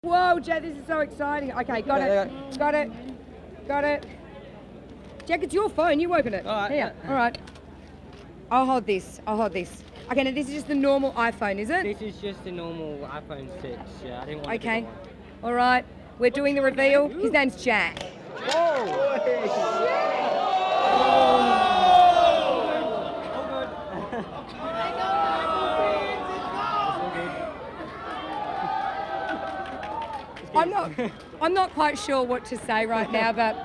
Whoa, Jack, this is so exciting. Okay, got it. Got it. Got it. Jack, it's your phone. You open it. All right. Here. All right. I'll hold this. I'll hold this. Okay, now this is just the normal iPhone, is it? This is just the normal iPhone 6. Yeah, I didn't want Okay. a bigger one. All right. We're doing the reveal. His name's Jack. I'm not quite sure what to say right now, but